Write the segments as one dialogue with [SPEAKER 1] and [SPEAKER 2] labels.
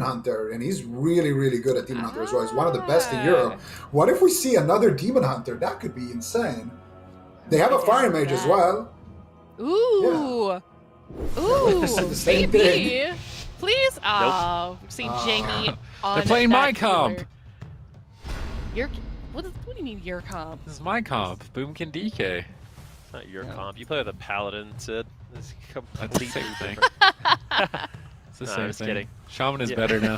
[SPEAKER 1] Hunter, and he's really, really good at Demon Hunter as well. He's one of the best in Europe. What if we see another Demon Hunter? That could be insane. They have a Fire Mage as well.
[SPEAKER 2] Ooh.
[SPEAKER 1] Yeah.
[SPEAKER 2] Ooh.
[SPEAKER 1] The same
[SPEAKER 2] Maybe.
[SPEAKER 1] thing.
[SPEAKER 2] Please. Oh, we're seeing Jaime on
[SPEAKER 3] They're playing my
[SPEAKER 2] that
[SPEAKER 3] comp.
[SPEAKER 2] healer. Your, what do you mean your comp?
[SPEAKER 3] This is my comp. Boomkin DK.
[SPEAKER 4] It's not your comp. You play with a paladin, Sid. It's
[SPEAKER 3] That's the
[SPEAKER 4] completely
[SPEAKER 3] same thing.
[SPEAKER 4] different.
[SPEAKER 3] It's the
[SPEAKER 4] No,
[SPEAKER 3] same
[SPEAKER 4] I'm just
[SPEAKER 3] thing.
[SPEAKER 4] kidding.
[SPEAKER 3] Shaman is
[SPEAKER 4] Yeah.
[SPEAKER 3] better now.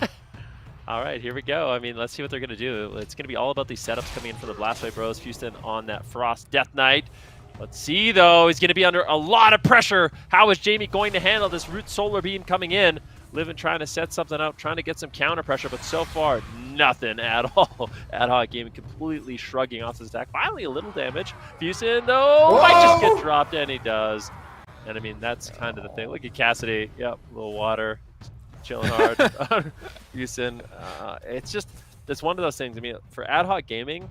[SPEAKER 4] All right, here we go. I mean, let's see what they're going to do. It's going to be all about these setups coming in for the Blastwave Bros. Fuseton on that Frost Death Knight. Let's see, though. He's going to be under a lot of pressure. How is Jaime going to handle this Root Solar Beam coming in? Livin trying to set something up, trying to get some counter pressure, but so far, nothing at all. Ad Hoc Gaming completely shrugging off his attack. Finally, a little damage. Fuseton, though, might just get dropped, and he does. And, I mean, that's kind of the thing. Look at Cassidy. Yep, a little water. Chilling hard. Fuseton, it's just, it's one of those things. I mean, for Ad Hoc Gaming,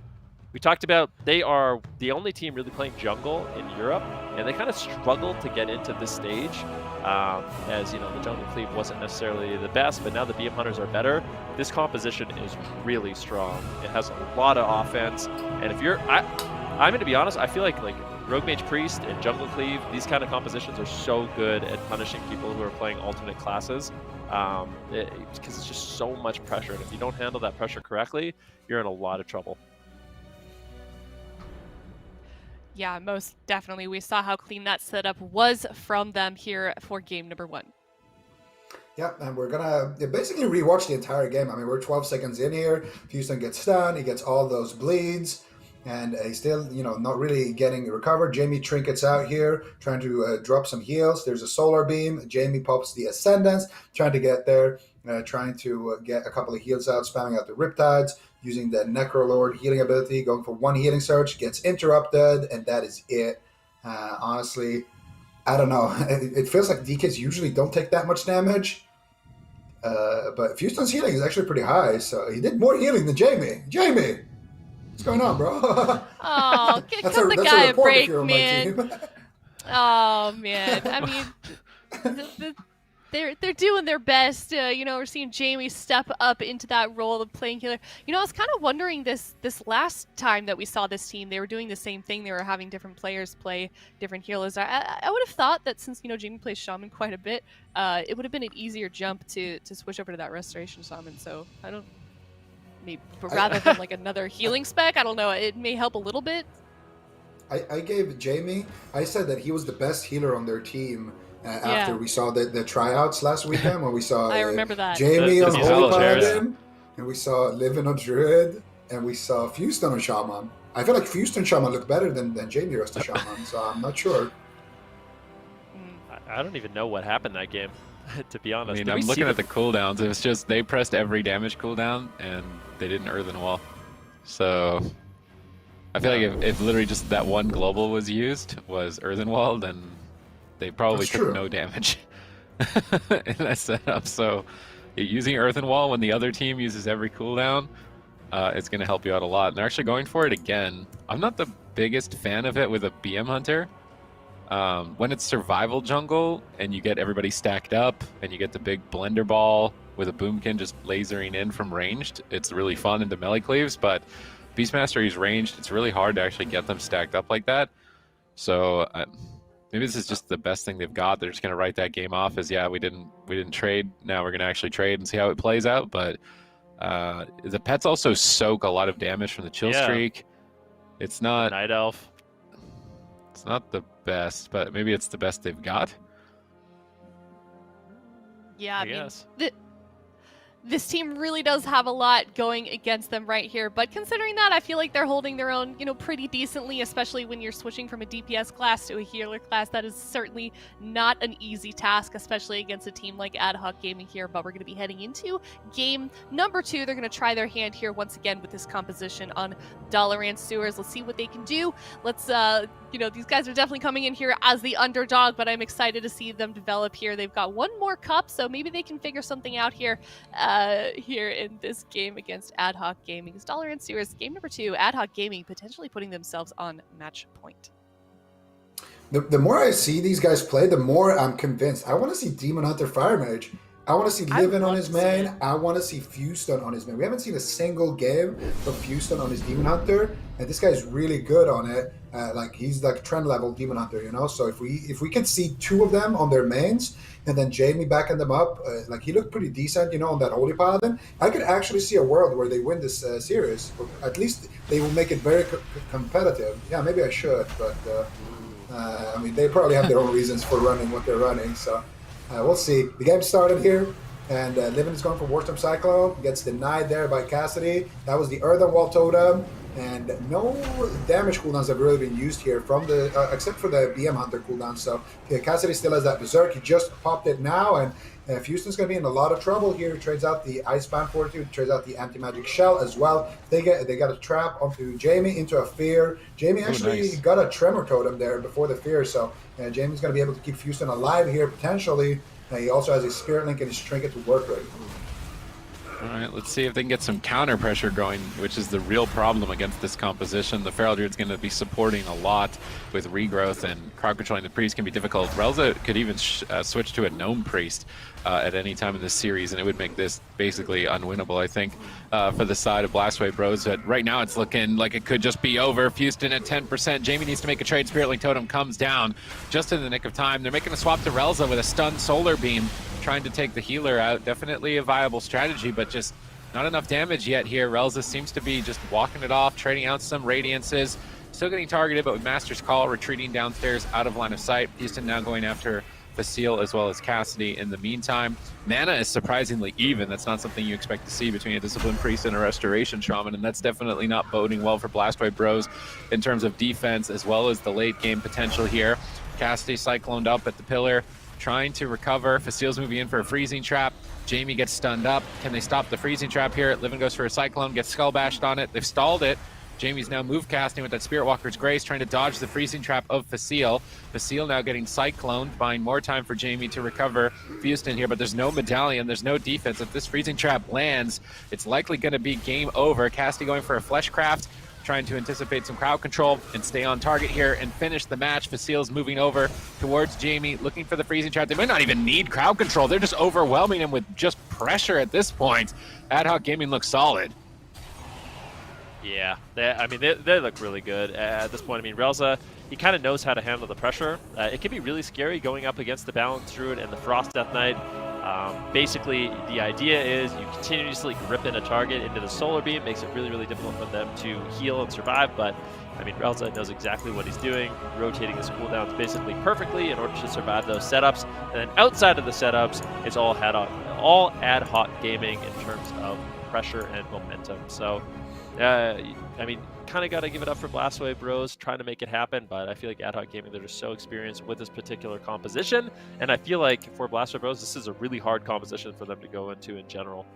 [SPEAKER 4] we talked about they are the only team really playing jungle in Europe, and they kind of struggled to get into this stage. As you know, the jungle cleave wasn't necessarily the best, but now the BM Hunters are better. This composition is really strong. It has a lot of offense, and if you're, I'm going to be honest, I feel like Rogue Mage Priest and Jungle Cleave, these kind of compositions are so good at punishing people who are playing alternate classes, because it's just so much pressure, and if you don't handle that pressure correctly, you're in a lot of trouble.
[SPEAKER 2] Yeah, most definitely. We saw how clean that setup was from them here for game number 1.
[SPEAKER 1] Yeah, and we're gonna basically rewatch the entire game. I mean, we're 12 seconds in here. Fuseton gets stunned. He gets all those bleeds, and he's still, not really getting recovered. Jaime trinkets out here, trying to drop some heals. There's a solar beam. Jaime pops the Ascendance, trying to get there, trying to get a couple of heals out, spamming out the Riptides, using the Necrolord healing ability, going for one healing surge, gets interrupted, and that is it. Honestly, I don't know. It feels like DKs usually don't take that much damage. But Fuseton's healing is actually pretty high, so he did more healing than Jaime. Jaime! What's going on, bro?
[SPEAKER 2] Oh, cut the guy a break, man. Oh, man. I mean, they're doing their best. We're seeing Jaime step up into that role of playing healer. I was kind of wondering this last time that we saw this team, they were doing the same thing. They were having different players play different healers. I would have thought that since, Jaime plays Shaman quite a bit, it would have been an easier jump to switch over to that Restoration Shaman. So I don't... Maybe, but rather than another healing spec, I don't know. It may help a little bit.
[SPEAKER 1] I gave Jaime, I said that he was the best healer on their team after we saw the tryouts last weekend when we saw
[SPEAKER 2] I remember that.
[SPEAKER 1] Jaime on Holy Paladin,
[SPEAKER 3] yeah.
[SPEAKER 1] and we saw Livin on Druid, and we saw Fuseton on Shaman. I feel like Fuseton Shaman looked better than Jaime rest of Shaman, so I'm not sure.
[SPEAKER 4] I don't even know what happened that game, to be honest.
[SPEAKER 3] I mean, I'm looking at the cooldowns. It was just they pressed every damage cooldown, and they didn't Earthen Wall. So I feel like if literally just that one global was used, was Earthen Wall, then they probably took no damage in that setup. So using Earthen Wall when the other team uses every cooldown, it's going to help you out a lot. And they're actually going for it again. I'm not the biggest fan of it with a BM Hunter. When it's survival jungle and you get everybody stacked up and you get the big blender ball with a boomkin just lasering in from ranged, it's really fun into melee cleaves, but Beastmaster, he's ranged. It's really hard to actually get them stacked up like that. So maybe this is just the best thing they've got. They're just going to write that game off as, we didn't trade. Now we're going to actually trade and see how it plays out. But the pets also soak a lot of damage from the chill streak. It's not
[SPEAKER 4] Night Elf.
[SPEAKER 3] It's not the best, but maybe it's the best they've got.
[SPEAKER 2] Yeah,
[SPEAKER 4] I guess.
[SPEAKER 2] This team really does have a lot going against them right here, but considering that, I feel like they're holding their own, pretty decently, especially when you're switching from a DPS class to a healer class. That is certainly not an easy task, especially against a team like Ad Hoc Gaming here, but we're going to be heading into game number 2. They're going to try their hand here once again with this composition on Dalaran Sewers. Let's see what they can do. Let's, these guys are definitely coming in here as the underdog, but I'm excited to see them develop here. They've got one more cup, so maybe they can figure something out here. Here in this game against Ad Hoc Gaming. It's Dalaran Sewers, game number 2. Ad Hoc Gaming potentially putting themselves on match point.
[SPEAKER 1] The more I see these guys play, the more I'm convinced. I want to see Demon Hunter Fire Mage. I want to see
[SPEAKER 2] I would
[SPEAKER 1] Livin on
[SPEAKER 2] love
[SPEAKER 1] his
[SPEAKER 2] to see
[SPEAKER 1] main.
[SPEAKER 2] it.
[SPEAKER 1] I want to see Fuseton on his main. We haven't seen a single game of Fuseton on his Demon Hunter, and this guy's really good on it. Like he's like trend level Demon Hunter, you know. So if we can see two of them on their mains, and then Jaime backing them up, like he looked pretty decent, you know, on that Holy Paladin. I could actually see a world where they win this series, or at least they will make it very competitive. Yeah, maybe I should, but I mean they probably have their own reasons for running what they're running, so. We'll see. The game started here, and Livin is going for Warcraft Cyclone. Gets denied there by Cassidy. That was the Earthen Wall Totem, and no damage cooldowns have really been used here from the except for the BM Hunter cooldown. So yeah, Cassidy still has that Berserk. He just popped it now, and Fuseton's going to be in a lot of trouble here. He trades out the Icebound Fortitude, trades out the Anti-Magic Shell as well. They got a trap onto Jaime into a Fear. Jaime actually got a Tremor Totem there before the Fear, so Jaime's going to be able to keep Fuseton alive here potentially. He also has a Spirit Link and his Trinket to work with.
[SPEAKER 3] All right, let's see if they can get some counter pressure going, which is the real problem against this composition. The Feral Druid's going to be supporting a lot with regrowth, and crowd controlling the priest can be difficult. Relzah could even switch to a Gnome Priest at any time in this series, and it would make this basically unwinnable, I think, for the side of Blastwave Bros. But right now it's looking like it could just be over. Fuseton at 10%. Jaime needs to make a trade. Spirit Link Totem comes down just in the nick of time. They're making a swap to Relzah with a stunned Solar Beam, trying to take the healer out. Definitely a viable strategy, but just not enough damage yet here. Relzah seems to be just walking it off, trading out some Radiances. Still getting targeted, but with Master's Call retreating downstairs out of line of sight. Fuseton now going after Facile as well as Cassidy in the meantime. Mana is surprisingly even. That's not something you expect to see between a Disciplined Priest and a Restoration Shaman, and that's definitely not boding well for Blastwave Bros in terms of defense as well as the late game potential here. Cassidy cycloned up at the pillar, trying to recover. Facile's moving in for a freezing trap. Jaime gets stunned up. Can they stop the freezing trap here? Livin goes for a Cyclone, gets skull bashed on it. They've stalled it. Jaime's now move casting with that Spirit Walker's Grace, trying to dodge the freezing trap of Facile. Facile now getting cycloned, buying more time for Jaime to recover Fuseton here, but there's no medallion, there's no defense. If this freezing trap lands, it's likely going to be game over. Cassidy going for a Fleshcraft, trying to anticipate some crowd control and stay on target here and finish the match. Facile's moving over towards Jaime, looking for the freezing trap. They might not even need crowd control. They're just overwhelming him with just pressure at this point. Ad Hoc Gaming looks solid.
[SPEAKER 4] Yeah, they look really good at this point. I mean, Relzah, he kind of knows how to handle the pressure. It can be really scary going up against the Balance Druid and the Frost Death Knight. Basically, the idea is you continuously grip in a target into the Solar Beam. Makes it really, really difficult for them to heal and survive. But, I mean, Relzah knows exactly what he's doing, rotating his cooldowns basically perfectly in order to survive those setups. And then outside of the setups, it's all ad hoc gaming in terms of pressure and momentum. So, I mean, kind of got to give it up for Blastwave Bros trying to make it happen, but I feel like Ad Hoc Gaming, they're just so experienced with this particular composition, and I feel like for Blastwave Bros, this is a really hard composition for them to go into in general.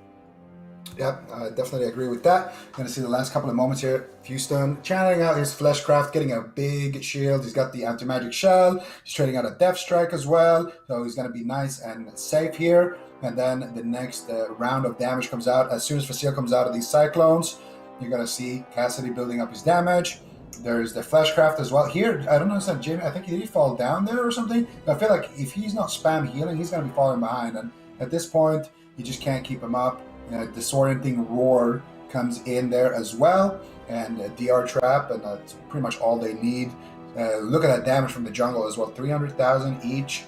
[SPEAKER 1] Yep, I definitely agree with that. Going to see the last couple of moments here. Fuseton channeling out his Fleshcraft, getting a big shield. He's got the Anti-Magic Shell. He's trading out a Death Strike as well, so he's going to be nice and safe here. And then the next round of damage comes out. As soon as Facile comes out of these Cyclones, you're going to see Cassidy building up his damage. There's the Fleshcraft as well. Here, I don't understand, Jaime, I think he did fall down there or something. But I feel like if he's not spam healing, he's going to be falling behind. And at this point, you just can't keep him up. The Disorienting Roar comes in there as well. And DR Trap, and that's pretty much all they need. Look at that damage from the jungle as well. 300,000 each.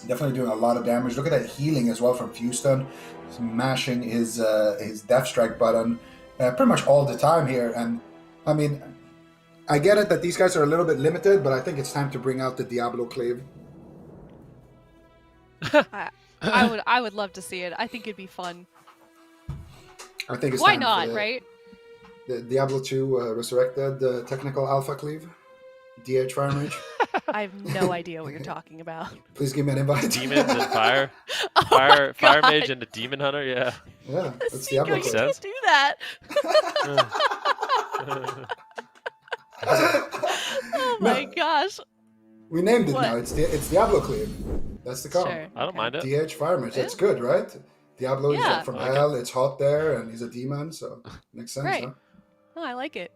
[SPEAKER 1] Definitely doing a lot of damage. Look at that healing as well from Fuseton. Smashing his Death Strike button. Pretty much all the time here, and I mean, I get it that these guys are a little bit limited, but I think it's time to bring out the Diablo Cleave.
[SPEAKER 2] I would love to see it. I think it'd be fun.
[SPEAKER 1] I think it's
[SPEAKER 2] why
[SPEAKER 1] time
[SPEAKER 2] not,
[SPEAKER 1] for
[SPEAKER 2] right?
[SPEAKER 1] The Diablo 2 Resurrected Technical Alpha Cleave, DH Fire Mage.
[SPEAKER 2] I have no idea what you're talking about.
[SPEAKER 1] Please give me an invite.
[SPEAKER 4] Demons and fire,
[SPEAKER 2] Oh
[SPEAKER 4] fire mage and a demon hunter. Yeah.
[SPEAKER 1] Yeah, that's
[SPEAKER 2] Zico,
[SPEAKER 1] Diablo
[SPEAKER 2] you
[SPEAKER 1] Cleave.
[SPEAKER 2] can't do that. Oh my gosh.
[SPEAKER 1] We named it
[SPEAKER 2] What?
[SPEAKER 1] now. It's Diablo Cleave. That's the comp.
[SPEAKER 2] Sure.
[SPEAKER 4] I don't mind it.
[SPEAKER 1] DH Fire Mage. That's good, right? Diablo is
[SPEAKER 2] Yeah.
[SPEAKER 1] like from
[SPEAKER 4] I like
[SPEAKER 1] hell. It's hot there, and he's a demon, so makes sense.
[SPEAKER 2] Right.
[SPEAKER 1] Huh?
[SPEAKER 2] Oh, I like it.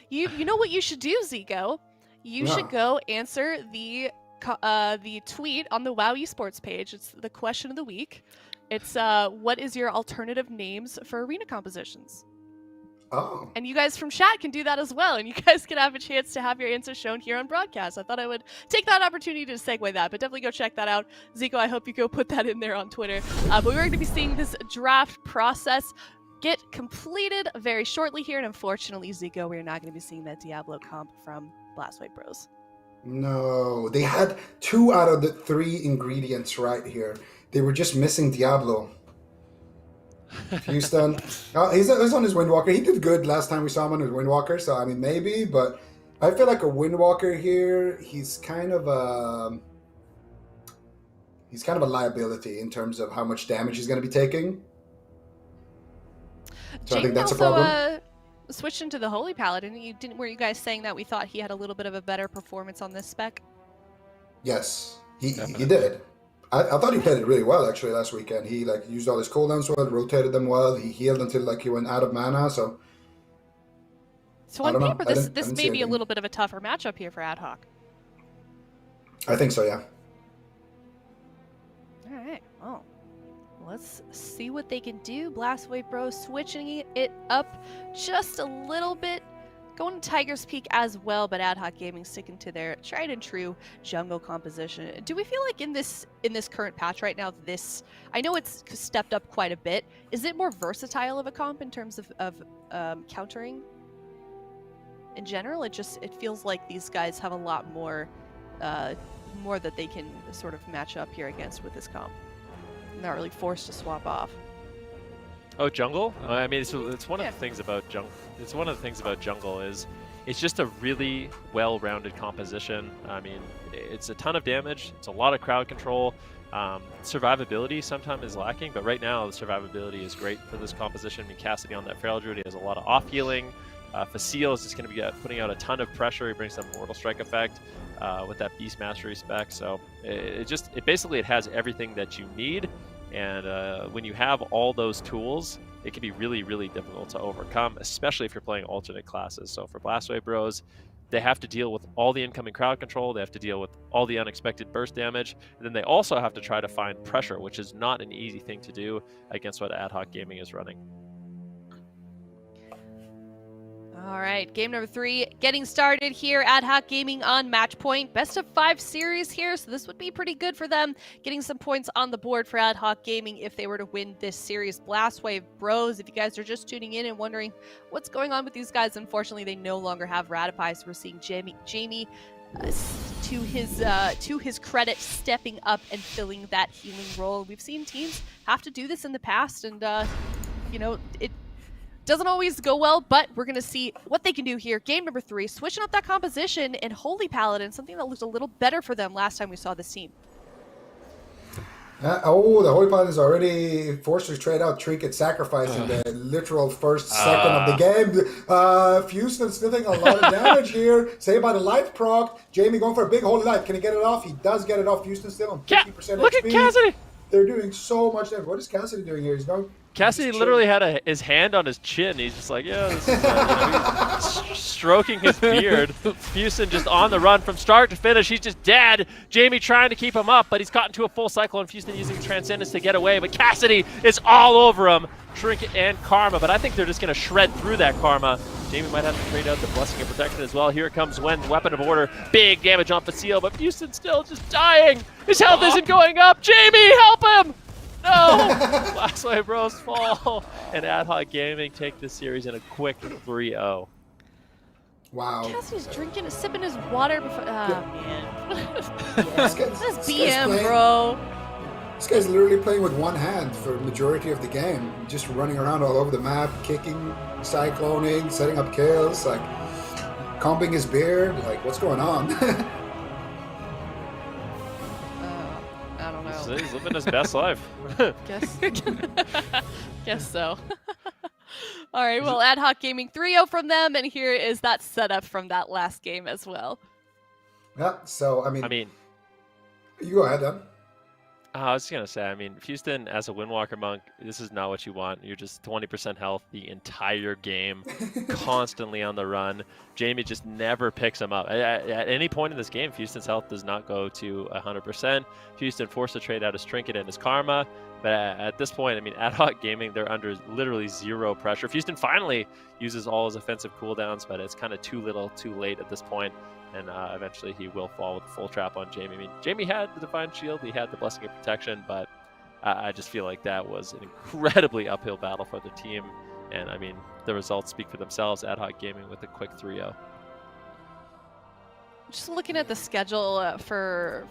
[SPEAKER 2] You know what you should do, Zico? You
[SPEAKER 1] Yeah.
[SPEAKER 2] should go answer the tweet on the WoW Esports page. It's the question of the week. It's what is your alternative names for arena compositions?
[SPEAKER 1] Oh.
[SPEAKER 2] And you guys from chat can do that as well, and you guys can have a chance to have your answers shown here on broadcast. I thought I would take that opportunity to segue that, but definitely go check that out. Zico, I hope you go put that in there on Twitter. But we're going to be seeing this draft process get completed very shortly here, and unfortunately, Zico, we're not going to be seeing that Diablo comp from Blastwhite Bros.
[SPEAKER 1] No, they had 2 out of the 3 ingredients right here. They were just missing Diablo. Fuseton, he's on his Windwalker. He did good last time we saw him on his Windwalker, so I mean maybe, but I feel like a Windwalker here, he's kind of a liability in terms of how much damage he's going to be taking. So I think that's a problem.
[SPEAKER 2] Switched into the Holy Paladin. Were you guys saying that we thought he had a little bit of a better performance on this spec?
[SPEAKER 1] Yes, he did. I thought he played it really well actually last weekend. He used all his cooldowns well, rotated them well. He healed until he went out of mana. So
[SPEAKER 2] on paper, this may be a little bit of a tougher matchup here for Ad Hoc.
[SPEAKER 1] I think so, yeah.
[SPEAKER 2] All right. Well, let's see what they can do. Blastwhite Bros switching it up just a little bit. Going to Tiger's Peak as well, but Ad Hoc Gaming sticking to their tried and true jungle composition. Do we feel like in this current patch right now, I know it's stepped up quite a bit. Is it more versatile of a comp in terms of countering? In general, it feels like these guys have a lot more that they can sort of match up here against with this comp. Not really forced to swap off.
[SPEAKER 4] Oh, jungle? I mean, it's one of the things about jungle. It's one of the things about jungle is it's just a really well-rounded composition. I mean, it's a ton of damage. It's a lot of crowd control. Survivability sometimes is lacking, but right now the survivability is great for this composition. I mean, Cassidy on that Feral Druid, he has a lot of off healing. Facile is just going to be putting out a ton of pressure. He brings some Mortal Strike effect with that Beast Mastery spec. So it basically has everything that you need. And when you have all those tools, it can be really, really difficult to overcome, especially if you're playing alternate classes. So for Blastwhite Bros, they have to deal with all the incoming crowd control, they have to deal with all the unexpected burst damage, and then they also have to try to find pressure, which is not an easy thing to do against what Ad Hoc Gaming is running.
[SPEAKER 2] All right, game number 3 getting started here. Ad Hoc Gaming on match point. Best of 5 series here, so this would be pretty good for them. Getting some points on the board for Ad Hoc Gaming if they were to win this series. Blastwhite Bros, if you guys are just tuning in and wondering what's going on with these guys, unfortunately they no longer have Ratapai, so we're seeing Jaime to his credit, stepping up and filling that healing role. We've seen teams have to do this in the past, and it doesn't always go well, but we're going to see what they can do here. Game number 3, switching up that composition, and Holy Paladin, something that looked a little better for them last time we saw this team.
[SPEAKER 1] The Holy Paladin is already forced to trade out Trinket Sacrifice in the literal first second of the game. Fuseton still taking a lot of damage here. Say about a life proc. Jaime going for a big Holy Life. Can he get it off? He does get it off. Fuseton still on 50% HP.
[SPEAKER 4] Look at Cassidy!
[SPEAKER 1] They're doing so much damage. What is Cassidy doing here? He's going...
[SPEAKER 4] Cassidy literally had his hand on his chin. He's just like, yeah, this is, he's stroking his beard. Fuseton just on the run from start to finish. He's just dead. Jaime trying to keep him up, but he's gotten to a full cycle, and Fuseton using Transcendence to get away. But Cassidy is all over him. Trinket and Karma, but I think they're just going to shred through that Karma. Jaime might have to trade out the Blessing of Protection as well. Here it comes when Weapon of Order. Big damage on Facile, but Fuseton still just dying. His health isn't going up. Jaime, help him! No! Blastwhite Bros fall, and Ad Hoc Gaming take this series in a quick 3-0.
[SPEAKER 1] Wow.
[SPEAKER 2] Cassie's sipping his water before. Man.
[SPEAKER 1] This
[SPEAKER 2] That's BM, bro.
[SPEAKER 1] This guy's literally playing with one hand for the majority of the game. Just running around all over the map, kicking, cycloning, setting up kills, combing his beard. What's going on?
[SPEAKER 4] He's living his best life.
[SPEAKER 2] Guess so. All right, well, Ad Hoc Gaming 3-0 from them, and here is that setup from that last game as well.
[SPEAKER 1] Yeah, so, I mean you go ahead, then.
[SPEAKER 4] I was just going to say, Fuseton as a Windwalker monk, this is not what you want. You're just 20% health the entire game, constantly on the run. Jaime just never picks him up. At any point in this game, Fuseton's health does not go to 100%. Fuseton forced to trade out his Trinket and his Karma. But at this point, I mean, Ad Hoc Gaming, they're under literally zero pressure. Fuseton finally uses all his offensive cooldowns, but it's kind of too little, too late at this point, and eventually he will fall with a full trap on Jaime. I mean, Jaime had the Divine Shield, he had the Blessing of Protection, but I just feel like that was an incredibly uphill battle for the team, and I mean, the results speak for themselves. Ad Hoc Gaming with a quick 3-0.
[SPEAKER 2] Just looking at the schedule for